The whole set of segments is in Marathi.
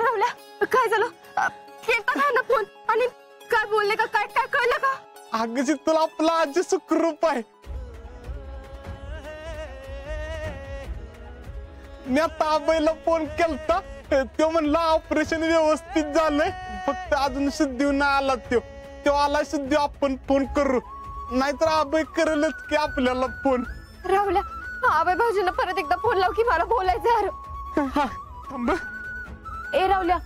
राहुल्या काय झालं? केलता काय ना फोन आणि काय बोलले का? काय काय कळलं का? अगं शीतल आपला आजी सुखरूप आहे. मी आता आबाईला फोन केलता, तो म्हणला ऑपरेशन व्यवस्थित झालंय, फक्त अजून शुद्धी नाही आला. तो आला शुद्धी आपण फोन करू, नाहीतर आबाई करेलच की आपल्याला फोन. राहुल्या आबाई भाऊजींना परत एकदा फोन लाव की मला बोलायचं यार. थांब. ए राहुल्या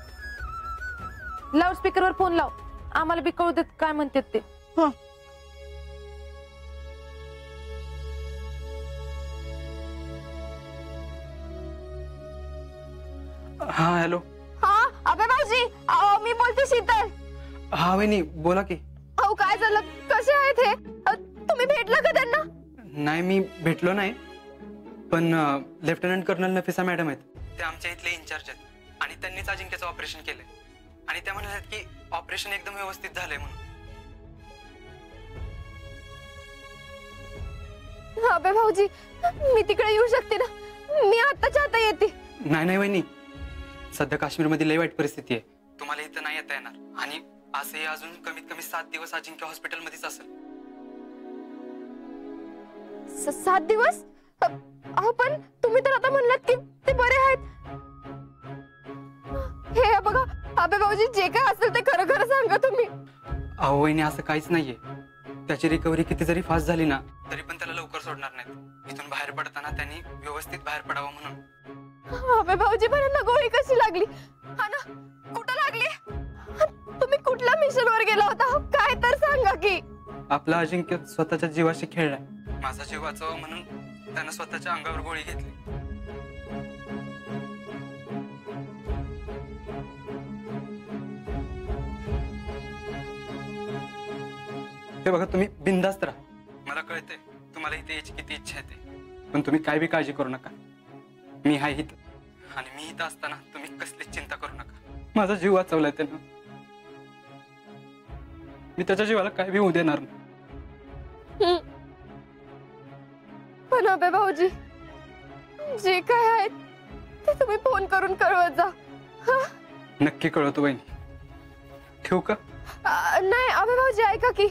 लाऊडस्पीकर वर फोन लाव, आम्हाला बी कळू देत काय म्हणतात ते. हा हॅलो. हा आबाई भाऊजी, मी बोलते शीतल. हा वहिनी बोला की. अहो काय झालं? कसे आहेत हे? तुम्ही भेटला का त्यांना? नाही मी भेटलो नाही, पण लेफ्टनंट कर्नल नफिसा मॅडम आहेत, ते आमच्या इथले इन्चार्ज आहेत आणि त्यांनीच अजिंक्यचं ऑपरेशन केलंय आणि त्या म्हणाल्यात की ऑपरेशन एकदम व्यवस्थित झालंय म्हणून. आबाई भाऊजी मी तिकडे येऊ शकते ना? मी आत्ताच्या आता येते. नाही नाही वहिनी, सध्या काश्मीरमध्ये लय वाईट परिस्थिती आहे, तुम्हाला इथं नाही येता येणार आणि असंही अजून कमीत कमी 7 दिवस अजिंक्य हॉस्पिटलमध्येच असेल. 7 दिवस? अहो पण तुम्ही तर आता म्हणलात की ते बरे आहेत. हे बघा आबाई भाऊजी, जे काय असेल ते खरं खरं सांगा तुम्ही. अहो वहिनी असं काहीच नाहीये, त्याची रिकव्हरी किती जरी फास्ट झाली ना तरी पण त्याला लवकर सोडणार नाहीत. इथून बाहेर पडताना त्यांनी व्यवस्थित बाहेर पडावं म्हणून. आबाई भाऊजी पण गोळी कशी लागली? हा ना, कुठं लागली? तुम्ही कुठल्या मिशन वर गेला होता? काय तर सांगा की. आपला अजिंक्य स्वतःच्या जीवाशी खेळलाय, माझा जीव वाचवा म्हणून त्यानं स्वतःच्या अंगावर गोळी घेतली. ते बघा तुम्ही बिनधास्त राहा, मला कळतंय तुम्हाला इथे यायची किती इच्छा येते, पण तुम्ही काय बी काळजी करू नका. मी आहे इथं आणि मी इथं असताना तुम्ही कसलीच चिंता करू नका. माझा जीव वाचवलाय त्यानं, मी त्याच्या जीवाला काय बी होऊ देणार नाही. पण आबाई भाऊजी जे काय आहे ते तुम्ही फोन करून कळवत जा. नक्की कळवतो बहिणी. ठेवू का? नाही आबाई भाऊजी ऐका की,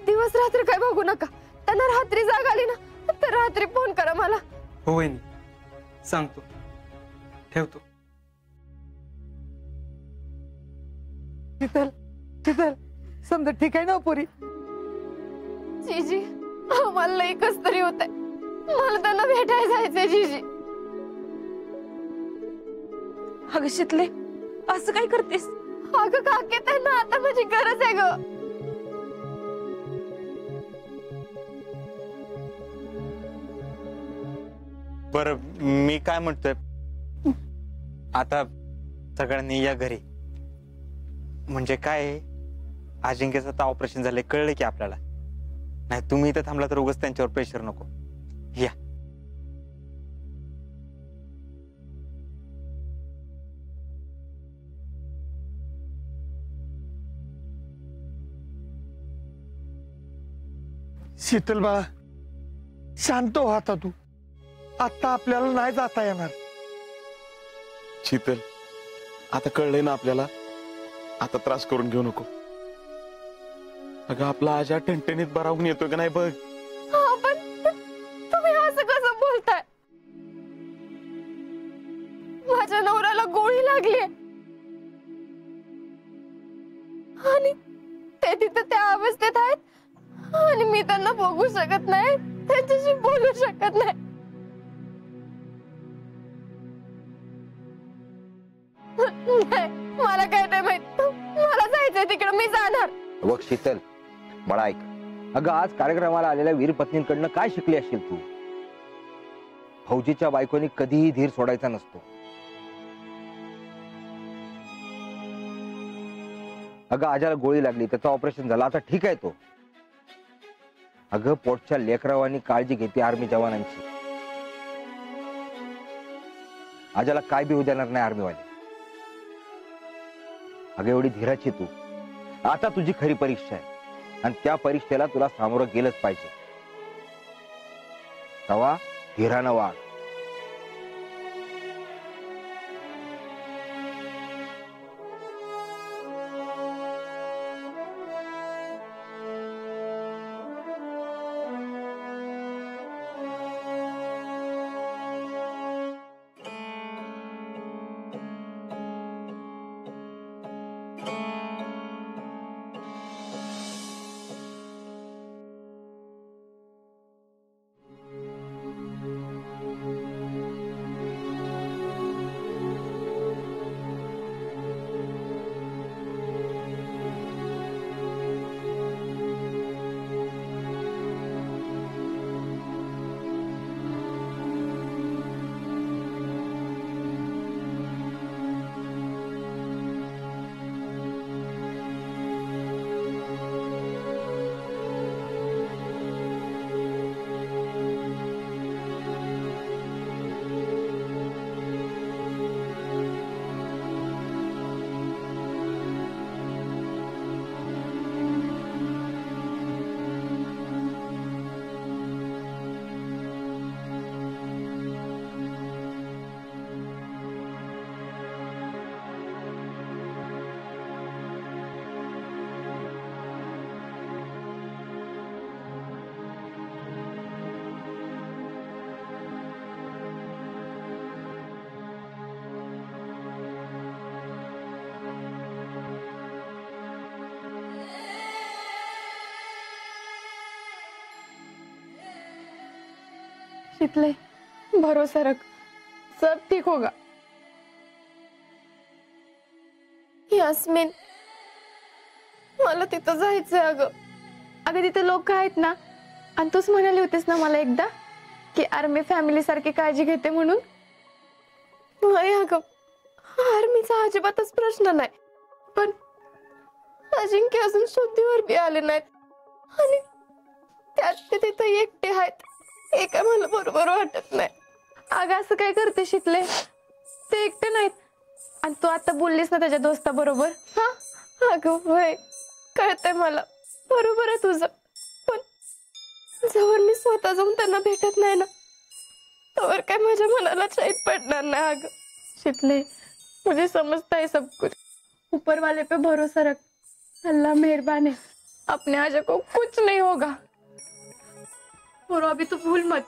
दिवस रात्र काय बघू नका. त्यांना रात्री जाग आली ना तर रात्री फोन करा मला. हो वहिनी सांगतो. ठेवतो. शीतल शीतल समजा ठीक आहे ना पोरी? जीजी मला लई कस तरी होत आहे, मला त्यांना भेटायला जायचंय. जीजी अगं शीतले असं काय करतेस? अगं काके त्यांना आता माझी गरज आहे ग. बर मी काय म्हणतोय, आता सगळ्यांनी या घरी. म्हणजे काय, अजिंक्यचं आता ऑपरेशन झालंय कळलं की आपल्याला. नाही तुम्ही इथं थांबला तर उगाच त्यांच्यावर प्रेशर नको. या शीतल बाळा शांत हो आता तू. आता आपल्याला नाही जाता येणार. शीतल आता कळलंय ना आपल्याला, आता त्रास करून घेऊ नको. अगं आपला आजा ठणठणीत बरा होऊन येतोय का नाही बघ. पण तुम्ही असं कसं बोलताय? माझ्या नवऱ्याला गोळी लागली आणि ते तिथं त्या अवस्थेत आहेत आणि मी त्यांना बघू शकत नाही, त्यांच्याशी बोलू शकत नाही. मला काय नाही माहित, मला जायचंय तिकडे, मी जाणार. बघ शीतल मला ऐक, अगं आज कार्यक्रमाला आलेल्या वीर पत्नींकडनं काय शिकली असशील तू? फौजीच्या बायकोनी कधीही धीर सोडायचा नसतो. अगं आजाला गोळी लागली, त्याचं ऑपरेशन झालं, आता ठीक आहे तो. अगं पोटच्या लेकरावानी काळजी घेते आर्मी जवानांची. आजाला काय बी होऊ देणार नाही आर्मीवाले. अगं एवढी धीराची तू. आता तुझी खरी परीक्षा आहे आणि त्या परीक्षेला तुला सामोरं गेलंच पाहिजे. तवा धीरानं वाढ. शीतले, भरोसा रख, सब ठीक होगा. यास्मिन, मला तिथं जायचंय अगं. अगं तिथे लोक आहेत ना, आणि तूच म्हणाली होतीस ना मला एकदा की आर्मी फॅमिली सारखी काळजी घेते म्हणून. नाही अगं, आर्मीचा अजिबातच प्रश्न नाही, पण अजिंक्य अजून शुद्धीवर बी आले नाहीत, आणि त्यात ते तिथं एकटे आहेत. हे काय मला बरोबर वाटत नाही. अगं असं काय करते शीतले, ते एकटे नाहीत. आणि तू आता बोललीस ना त्याच्या दोस्ता बरोबर, हा अगं होय, कळतंय मला, बरोबर आहे तुझं. पण जवळ मी स्वतः जाऊन त्यांना भेटत नाही ना, तोवर काय माझ्या मनाला चैन पडणार नाही. अगं शीतले, मुझे समझता है सब कुछ. ऊपर वाले पे भरोसा रख, अल्लाह मेहरबान है, अपने आजा को कुछ नहीं होगा. और अभी तू भूल मत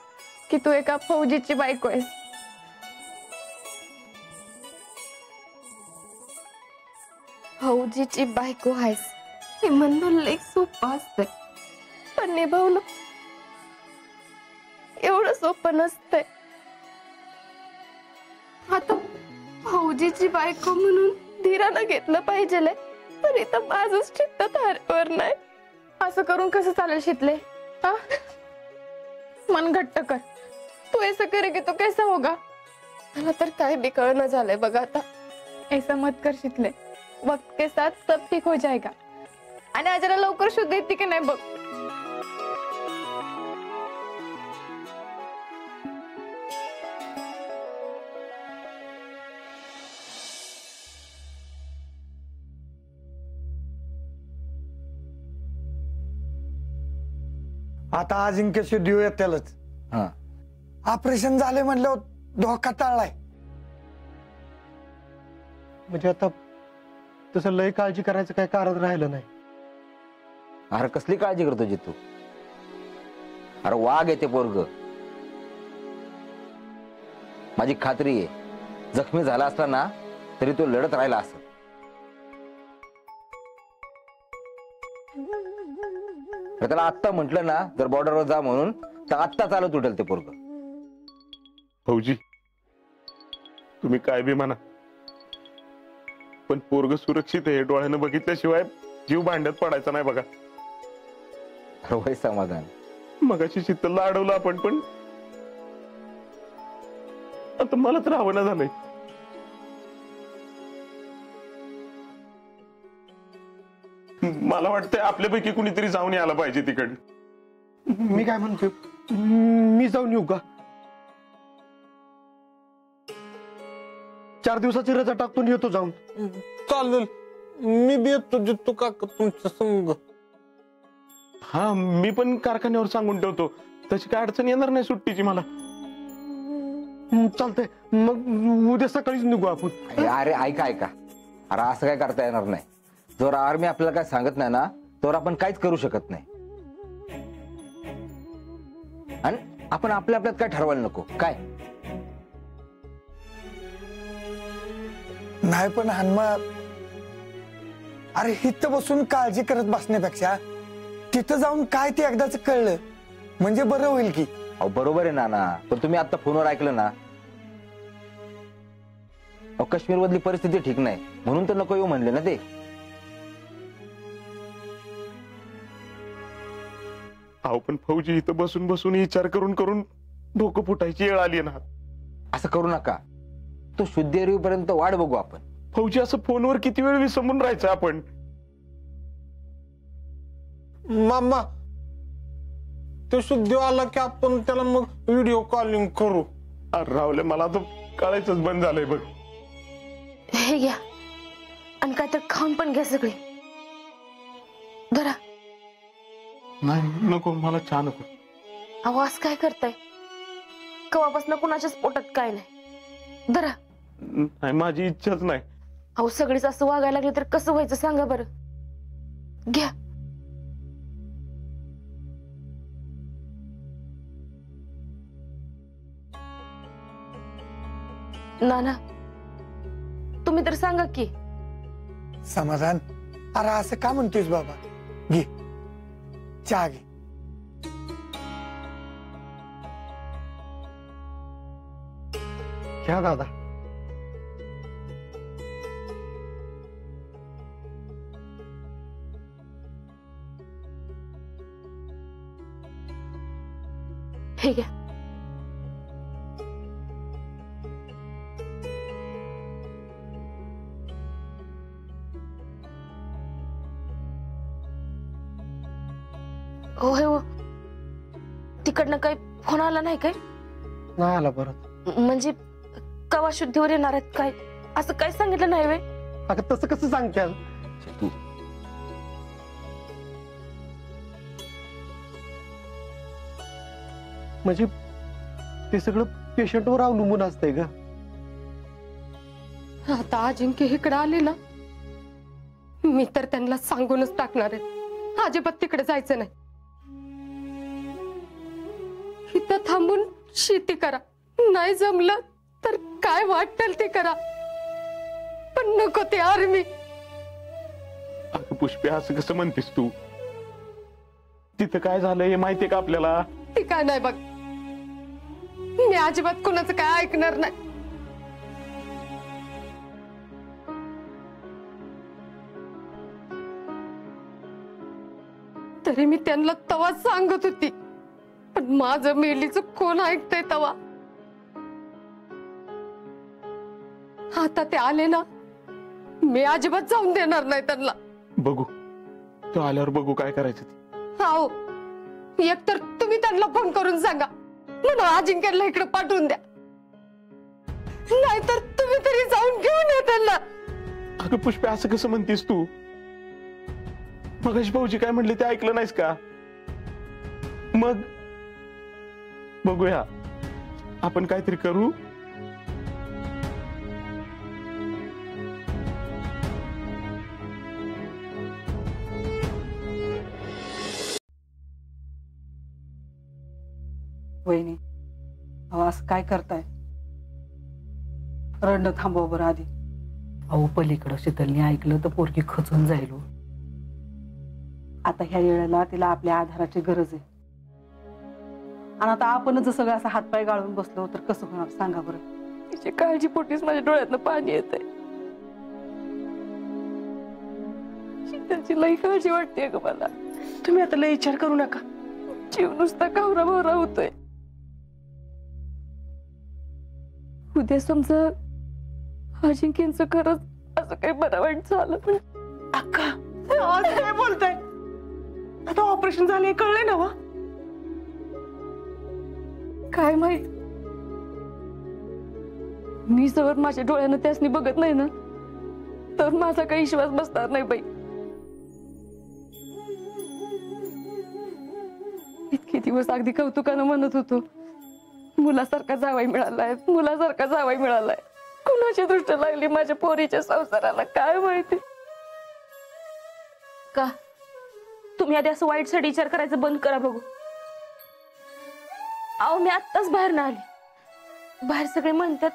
कि तू एका फौजीची बायको आहेस. फौजीची बायको आहेस हे म्हणणं लई सोपं असतंय, पण निभावणं एवढं सोपं नसतंय. आता फौजीची बायको म्हणून धीरानं घेतलं पाहिजे, पण इथं माझंच चित्त थारवर नाही. असं करून कसं चालेल शीतले, हा? मन घट्ट कर. तू ऐसा करेगी तो कैसा होगा? मला तर काय बी कळना झालंय बघ आता. ऐसा मत कर शीतले, वक्त के साथ सब ठीक हो जाएगा. आणि आजरा लवकर शुद्ध येते की नाही बघ. आता अजिंक्य शुद्धी येतेलच. हा, ऑपरेशन झाले म्हणल्यावर धोका टाळलाय. म्हणजे आता तसं लय काळजी करायचं काय कारण राहिलं नाही. अरे कसली काळजी करतो जितू? अरे वाघ येते पोरग. माझी खात्री आहे जखमी झाला असला ना तरी तो लढत राहिला असं. त्याला आत्ता म्हटलं ना जर बॉर्डरवर जा म्हणून तर आत्ता चालत उठेल ते पोरग. फौजी, तुम्ही काय बी म्हणा, पण पोरग सुरक्षित आहे डोळ्यानं बघितल्याशिवाय जीव भांड्यात पडायचा नाही बघा. अरे वय समाधान, मगाशी शीतलला अडवलं आपण, पण आता मला तर आवडणं झालंय. मला वाटतंय आपल्यापैकी कुणीतरी जाऊन यायला पाहिजे तिकडे. मी काय म्हणतो, मी जाऊन येऊ का? 4 दिवसाची रजा टाकून येतो जाऊन. चालेल, मी बी येतो जितू काका तुमच्या संग. हा, मी पण कारखान्यावर सांगून ठेवतो, तशी काय अडचण येणार नाही सुट्टीची मला. चालतंय, मग उद्या सकाळीच निघू आपण. अरे ऐका ऐका, अरे असं काय करता येणार नाही. जर आर्मी आपल्याला काय सांगत नाही ना तर आपण काहीच करू शकत नाही. आणि आपण आपल्या आपल्यात काय ठरवायला नको काय. नाही पण हनुमा, अरे इथं बसून काळजी करत बसण्यापेक्षा तिथं जाऊन काय ते एकदाच कळलं म्हणजे बरं होईल की. अहो बरोबर आहे नाना, पण तुम्ही आता फोनवर ऐकलं ना, काश्मीर मधली परिस्थिती ठीक नाही म्हणून तर नको येऊ म्हणले ना ते. अहो पण फौजी, इथं बसून बसून विचार करून करून डोकं फुटायची वेळ आली ना. असं करू नका, तो शुद्ध येईपर्यंत वाट बघू आपण. फौजी, असं फोनवर किती वेळ विसंबून राहायचं आपण? मामा, तो शुद्धी आला की आपण त्याला मग व्हिडिओ कॉलिंग करू. अरे रावले, मला तर कळायचंच बंद झालंय बघ. हे घ्या, आणि काय तर खाऊन पण घ्या सगळे. धरा. नाही नको, मला चहा नको. आवाज काय करताय? कवापासून कुणाच्याच पोटात काय नाही. धरा. नाही, माझी इच्छाच नाही. अहो सगळीच असं वागायला लागले तर कसं व्हायचं सांगा बरं. घ्या. नाना, तुम्ही तर सांगा की. समाधान, अरे असं का म्हणतोयस बाबा? घे चहा घे. घ्या दादा. हे घ्या. हो हे हो, तिकडनं काही फोन आला नाही काय? नाही आला परत. म्हणजे कवा शुद्धीवर येणार आहेत काय असं काय सांगितलं नाही वे? अगं तसं कसं सांगत्याल? म्हणजे ते सगळं पेशंटवर अवलंबून असतंय ग. आता अजिंक्य इकडे आले ना, मी तर त्यांना सांगूनच टाकणार आहे अजिबात तिकडे जायचं नाही. इथं थांबून शेती करा, नाही जमलं तर काय वाटेल ते करा, पण नको ते आर्मी. अगं पुष्पे, असं कसं म्हणतेस तू? तिथं काय झालंय हे माहितीये का आपल्याला? ती काय नाही बघ, मी अजिबात कोणाचं काय ऐकणार नाही. तरी मी त्यांना तवा सांगत होती, पण माझं मेलीचं कोण ऐकतंय तवा? आता ते आले ना, मी अजिबात जाऊन देणार नाही त्यांना. बघू, तो आल्यावर बघू काय करायचं ते. हो, एकतर तुम्ही त्यांना फोन करून सांगा म्हणून अजिंक्यला इकडे पाठवून द्या, नाहीतर तुम्ही तरी जाऊन घेऊन या त्यांना. अगं पुष्पे, असं कसं म्हणतेस तू? मगाशी भाऊजी काय म्हणले ते ऐकलं नाहीस का? मग बघूया, आपण काहीतरी करू. वहिनी, अहो असं काय करताय? रडणं थांबवा बरं आधी. अहो पलीकडं शीतलने ऐकलं तर पोरगी खचून जाईल. आता ह्या वेळेला तिला आपल्या आधाराची गरज आहे, आणि आता आपणच जर सगळं असं हातपाय गाळून बसलो तर कसं होणार सांगा बरं? तिची काळजी पोटीच माझ्या डोळ्यातनं पाणी येत आहे. शीतलची लई काळजी वाटते ग मला. तुम्ही आता लय विचार करू नका, जीव नुसता कावरा भवरा होतोय. उद्या समजा अजिंक्यचं खरंच असं काही बरं वाईट झालं पण अक्का आज काय बोलताय? आता ऑपरेशन झाले कळलंय ना? वा काय माहित, मी जवळ माझ्या डोळ्यानं त्यासनी बघत नाही ना, तर माझा काही विश्वास बसणार नाही बाई. इतके दिवस अगदी कौतुकानं म्हणत होतो, मुलासारखा जावाई मिळालाय, मुलासारखा जावाई मिळालाय. कुणाची दृष्ट लागली माझ्या पोरीच्या संसाराला काय माहिती? का तुम्ही आधी असं वाईट साठी विचार करायचं बंद करा बघू. अहो मी आत्ताच बाहेर ना आली, बाहेर सगळे म्हणतात,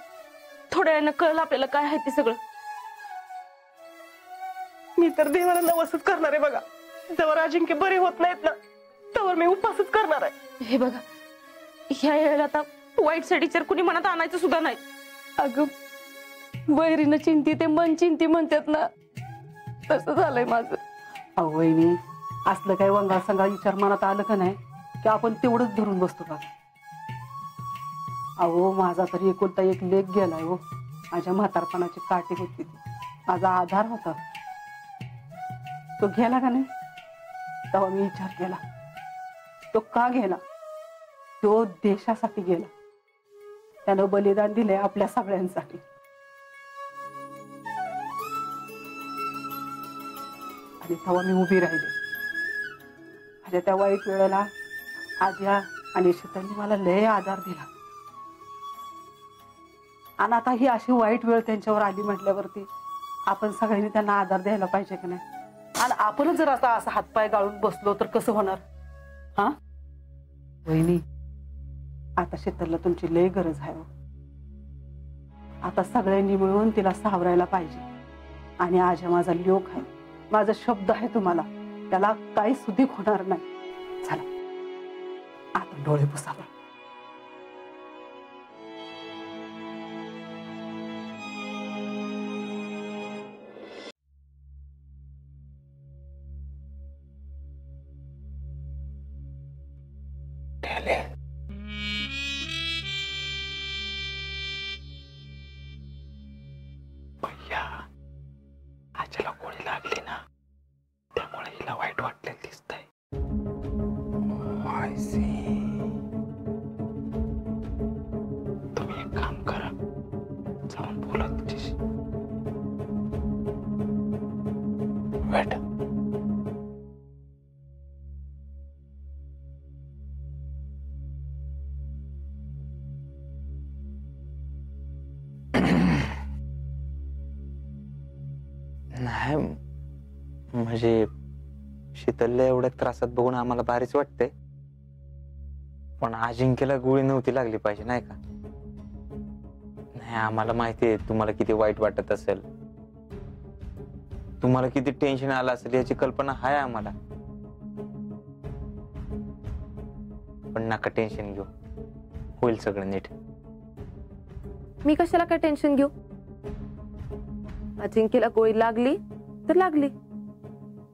थोड्या वेळानं कळलं आपल्याला काय आहे ते सगळं. मी तर देवाला नवसच करणार आहे बघा. जवळ अजिंक्य बरे होत नाहीत ना, त्यावर मी उपवासच करणार आहे. हे बघा, ह्या वेळेला आता वाईट साठी विचार कुणी मनात आणायचं सुद्धा नाही. अगं वैरीनं चिंती ते मन चिंती म्हणतात ना, तसं झालंय माझं. अहो वहिनी, असलं काही वंगाळ संगाळ विचार मनात आलं का नाही की आपण तेवढंच धरून बसतो का? अहो माझा तरी एकुलता एक लेक गेलाय. हो, माझ्या म्हातारपणाची काठी होती ती, माझा आधार होता. तो गेला का नाही, तेव्हा मी विचार केला, तो का गेला? तो देशासाठी गेला. त्यानं बलिदान दिलंय आपल्या सगळ्यांसाठी. आणि तेव्हा मी उभी राहिली. माझ्या त्या वाईट वेळेला आज्या आणि शीतलने मला लय आधार दिला. आणि आता ही अशी वाईट वेळ त्यांच्यावर आली म्हटल्यावरती आपण सगळ्यांनी त्यांना आधार द्यायला पाहिजे की नाही? आणि आपणच जर आता असा हातपाय गाळून बसलो तर कसं होणार? हा वहिनी, आता शीतलला तुमची लय गरज आहे. आता सगळ्यांनी मिळून तिला सावरायला पाहिजे. आणि आज माझा लोक आहे, माझा शब्द आहे तुम्हाला, त्याला काही सुधीक होणार नाही. चला आता डोळे पुसावा. भैया आजीला गोळी लागली ना त्यामुळे हिला वाईट वाटलेलं दिसतंय. तुम्ही एक काम करा जाऊन बोला तिच्याशी. वेट नाही म्हणजे शीतलला एवढ्या त्रासात बघून आम्हाला भारीच वाटतंय पण अजिंक्यला गोळी नव्हती लागली पाहिजे नाही का. नाही आम्हाला माहितीये तुम्हाला किती वाईट वाटत असेल तुम्हाला किती टेन्शन आलं असेल याची कल्पना आहे आम्हाला पण नका टेन्शन घेऊ होईल सगळं नीट. मी कशाला काय टेन्शन घेऊ. अजिंक्यला गोळी लागली तर लागली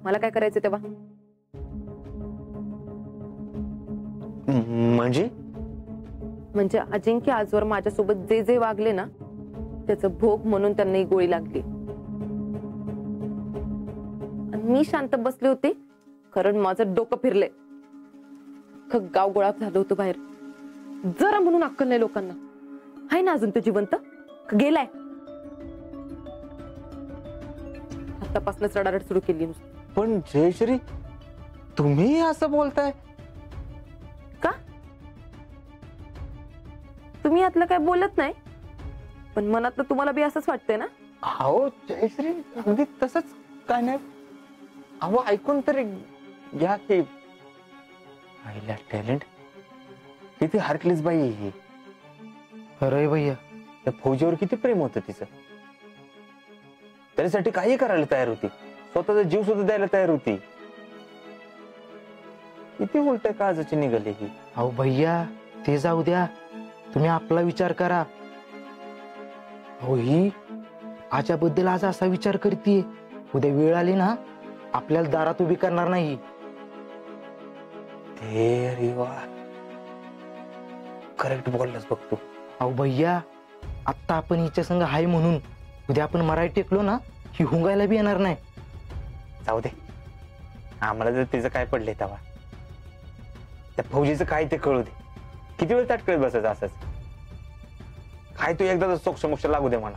मला काय करायचं तेव्हा. म्हणजे अजिंक्य आजवर माझ्यासोबत जे जे वागले ना त्याचं भोग म्हणून त्यांना ही गोळी लागली आणि मी शांत बसले होते कारण माझं डोकं फिरले. गाव गोळा झालं होतं बाहेर जरा म्हणून अक्कल नाही लोकांना. आहे ना अजून तो जिवंत गेलाय. आतापासूनच रडारड सुरू केली नुसती. पण जयश्री तुम्ही असं बोलताय का. तुम्ही यातलं काय बोलत नाही पण मनात तुम्हाला बी असंच वाटतंय ना. अहो जयश्री अगदी तसंच काय नाही. अहो ऐकून तरी घ्या की आईला टॅलेंट किती हरकलीच बाई ही. अरे भैया त्या फौजीवर किती प्रेम होतं तिचं. त्याच्यासाठी काही करायला तयार होती स्वतःचा जीव सुद्धा द्यायला तयार होती. किती उलट काळजाची निघाली ही. अहो भैया ते जाऊ द्या तुम्ही आपला विचार करा. अहो ही आजबद्दल आज असा विचार करते उद्या वेळ आली ना आपल्याला दारात उभी करणार नाही. करेक्ट बोललास बघ तू. अहो भैया आता आपण हिच्या संग हाय म्हणून उद्या आपण मराठी टेकलो ना ही हुंगायला बी येणार नाही. जाऊ दे आम्हाला जर तिचं काय पडलंय तेव्हा त्या फौजीचं काय ते कळू दे. किती वेळ ताटकळत बसायचं असंच. काय तू एकदा सोक्ष मोक्ष लागू दे मला.